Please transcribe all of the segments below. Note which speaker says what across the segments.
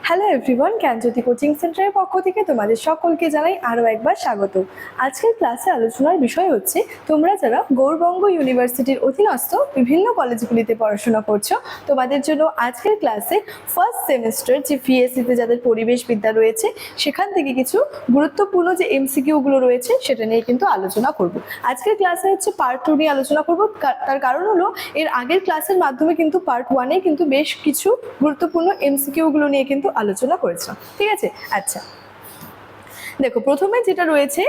Speaker 1: Hello everyone, জ্ঞানজ্যোতি coaching সেন্টারের পক্ষ থেকে তোমাদের সকলকে জানাই আরও একবার স্বাগত। আজকের ক্লাসে আলোচনার বিষয় হচ্ছে তোমরা যারা গৌড়বঙ্গ ইউনিভার্সিটির অধীনস্থ বিভিন্ন কলেজগুলিতে পড়াশোনা করছো, তোমাদের জন্য আজকের ক্লাসে ফার্স্ট সেমিস্টার যে ভিএসসিতে যাদের পরিবেশ বিদ্যা রয়েছে সেখান থেকে কিছু গুরুত্বপূর্ণ যে এমসিকিউগুলো রয়েছে সেটা নিয়ে কিন্তু আলোচনা করব। আজকের ক্লাসে হচ্ছে পার্ট 2 নিয়ে আলোচনা করব। তার কারণ হলো এর আগের ক্লাসের মাধ্যমে কিন্তু পার্ট 1-এ কিন্তু বেশ কিছু গুরুত্বপূর্ণ এমসিকিউগুলো নিয়ে কিন্তু আলোচনা করেছিলাম। ঠিক আছে, আচ্ছা দেখো প্রথমে যেটা রয়েছে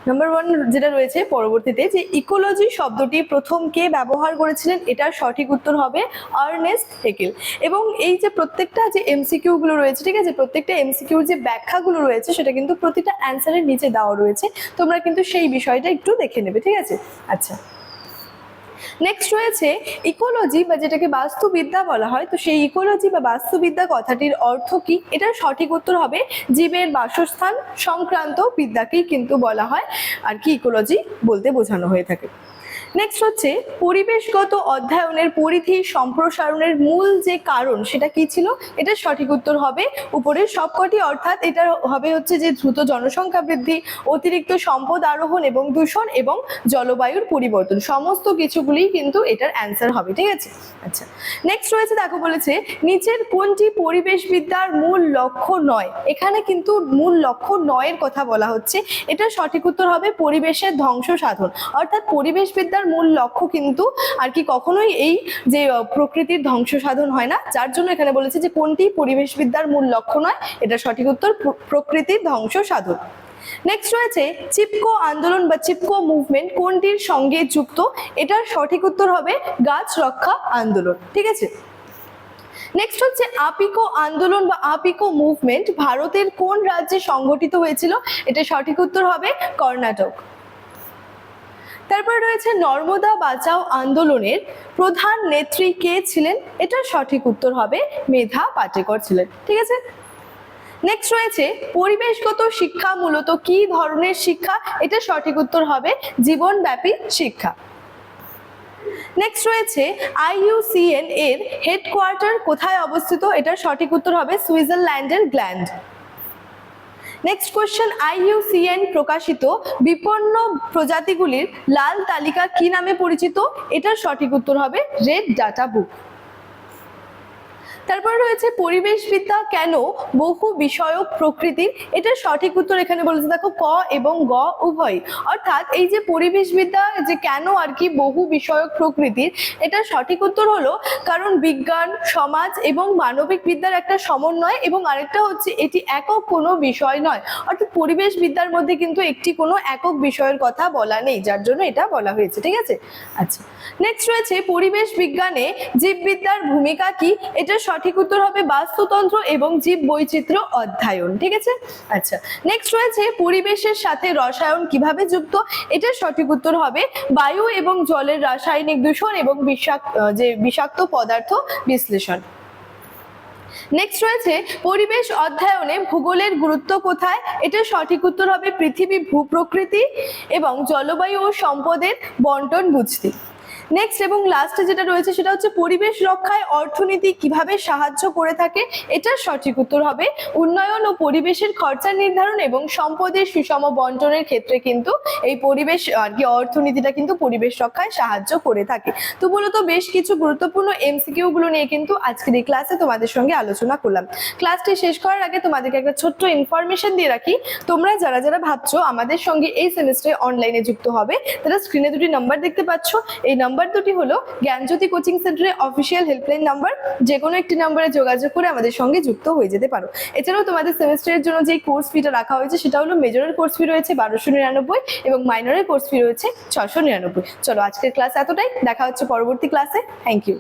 Speaker 1: নাম্বার 1 যেটা রয়েছে পরবর্তীতে যে ইকোলজি শব্দটি প্রথম কে ব্যবহার করেছিলেন, এটার সঠিক উত্তর হবে আর্নেস্ট হেকেল। এবং এই যে প্রত্যেকটা যে এমসিকিউ গুলো রয়েছে, ঠিক আছে, প্রত্যেকটা এমসিকিউর যে ব্যাখ্যাগুলো রয়েছে সেটা কিন্তু প্রতিটা অ্যান্সারের নিচে দেওয়া রয়েছে, তোমরা কিন্তু সেই বিষয়টা একটু দেখে নেবে। ঠিক আছে, আচ্ছা নেক্সট রয়েছে ইকোলজি বা যেটাকে বাস্তুবিদ্যা বলা হয়। তো সেই ইকোলজি বা বাস্তুবিদ্যা কথাটির অর্থ কি, এটার সঠিক উত্তর হবে জীবের বাসস্থান সংক্রান্ত বিদ্যাকেই কিন্তু বলা হয় আর কি ইকোলজি বলতে বোঝানো হয়ে থাকে। নেক্সট হচ্ছে পরিবেশগত অধ্যয়নের পরিধি সম্প্রসারণের মূল যে কারণ সেটা কি ছিল, এটার সঠিক উত্তর হবে উপরের সবকটি, অর্থাৎ এটা হবে হচ্ছে যে দ্রুত জনসংখ্যা বৃদ্ধি, অতিরিক্ত সম্পদ আরোহণ এবং দূষণ এবং জলবায়ুর পরিবর্তন, সমস্ত কিছুগুলি কিন্তু এটার অ্যান্সার হবে। ঠিক আছে, আচ্ছা নেক্সট রয়েছে দেখো বলেছে নিচের কোনটি পরিবেশবিদ্যার মূল লক্ষ্য নয়। এখানে কিন্তু মূল লক্ষ্য নয়ের কথা বলা হচ্ছে, এটার সঠিক উত্তর হবে পরিবেশের ধ্বংস সাধন। অর্থাৎ পরিবেশবিদ্যার মূল লক্ষ্য কিন্তু আর কি কখনোই এই যে প্রকৃতির ধ্বংস সাধন হয় না, যার জন্য এখানে বলেছে যে কোনটি পরিবেশবিদ্যার মূল লক্ষ্য নয়, এটা সঠিক উত্তর প্রকৃতির ধ্বংস সাধন। নেক্সট রয়েছে চিপকো আন্দোলন বা চিপকো মুভমেন্ট কোনটির সঙ্গে যুক্ত, এটার সঠিক উত্তর হবে গাছ রক্ষা আন্দোলন। ঠিক আছে, নেক্সট হচ্ছে আপিকো আন্দোলন বা আপিকো মুভমেন্ট ভারতের কোন রাজ্যে সংগঠিত হয়েছিল, এটা সঠিক উত্তর হবে কর্ণাটক। তারপর রয়েছে নর্মদা বাঁচাও আন্দোলনের প্রধান নেত্রী কে ছিলেন, এটা সঠিক উত্তর হবে মেধা পাটেকর ছিলেন। ঠিক আছে, নেক্সট রয়েছে পরিবেশগত শিক্ষা মূলত কি ধরনের শিক্ষা, এটা সঠিক উত্তর হবে জীবনব্যাপী শিক্ষা। নেক্সট রয়েছে IUCN এর হেডকোয়ার্টার কোথায় অবস্থিত, এটার সঠিক উত্তর হবে সুইজারল্যান্ডের গ্ল্যান্ড। নেক্সট কোশ্চেন IUCN প্রকাশিত বিপন্ন প্রজাতিগুলির লাল তালিকা কি নামে পরিচিত, এটার সঠিক উত্তর হবে রেড ডাটা বুক। তারপর রয়েছে পরিবেশবিদ্যা কেন বহু বিষয়ক প্রকৃতির, এটার সঠিক উত্তর এখানে বলেছে দেখো ক এবং গ উভয়। অর্থাৎ এই যে পরিবেশবিদ্যা যে কেন আর কি বহু বিষয়ক প্রকৃতির, এটার সঠিক উত্তর হলো কারণ বিজ্ঞান সমাজ এবং মানবিক বিদ্যার একটা সমন্বয়, এবং আরেকটা হচ্ছে এটি একক কোনো বিষয় নয়। অর্থাৎ পরিবেশ বিদ্যার মধ্যে কিন্তু একটি কোনো একক বিষয়ের কথা বলা নেই, যার জন্য এটা বলা হয়েছে। ঠিক আছে, আচ্ছা নেক্সট রয়েছে পরিবেশ বিজ্ঞানে জীববিদ্যার ভূমিকা কি, এটা সঠিক উত্তর হবে বাস্তুতন্ত্র এবং জীব বৈচিত্র্য অধ্যয়ন। ঠিক আছে, আচ্ছা নেক্সট রয়েছে পরিবেশের সাথে রসায়ন কিভাবে যুক্ত, এটার সঠিক উত্তর হবে বায়ু এবং জলের রাসায়নিক দূষণ এবং বিষাক্ত পদার্থ বিশ্লেষণ। নেক্সট রয়েছে পরিবেশ অধ্যয়নে ভূগোলের গুরুত্ব কোথায়, এটার সঠিক উত্তর হবে পৃথিবী ভূপ্রকৃতি এবং জলবায়ু ও সম্পদের বন্টন বুঝতে। নেক্সট এবং লাস্টে যেটা রয়েছে সেটা হচ্ছে পরিবেশ রক্ষায় অর্থনীতি কিভাবে সাহায্য করে থাকে, এটার সঠিক উত্তর হবে উন্নয়ন ও পরিবেশের খরচা নির্ধারণ এবং সম্পদের সুষম বন্টনের ক্ষেত্রে কিন্তু এই পরিবেশ আর কি অর্থনীতিটা কিন্তু পরিবেশ রক্ষায় সাহায্য করে থাকে। তো মূলত বেশ কিছু গুরুত্বপূর্ণ এমসিকিউ গুলো নিয়ে কিন্তু আজকের এই ক্লাসে তোমাদের সঙ্গে আলোচনা করলাম। ক্লাসটি শেষ করার আগে তোমাদেরকে একটা ছোট্ট ইনফরমেশন দিয়ে রাখি, তোমরা যারা যারা ভাবছো আমাদের সঙ্গে এই সেমিস্টারে অনলাইনে যুক্ত হবে, তারা স্ক্রিনে দুটি নাম্বার দেখতে পাচ্ছ, এই নাম্বার দুটি হলো জ্ঞানজ্যোতি কোচিং সেন্টারের অফিসিয়াল হেল্পলাইন নাম্বার, যে কোনো একটি নাম্বারে যোগাযোগ করে আমাদের সঙ্গে যুক্ত হয়ে যেতে পারো। এছাড়াও তোমাদের সেমিস্টারের জন্য যে কোর্স ফিটা রাখা হয়েছে সেটা হলো মেজরের কোর্স ফি রয়েছে 1299 এবং মাইনরের কোর্স ফি রয়েছে 699। চলো আজকের ক্লাস এতটাই, দেখা হচ্ছে পরবর্তী ক্লাসে। Thank you.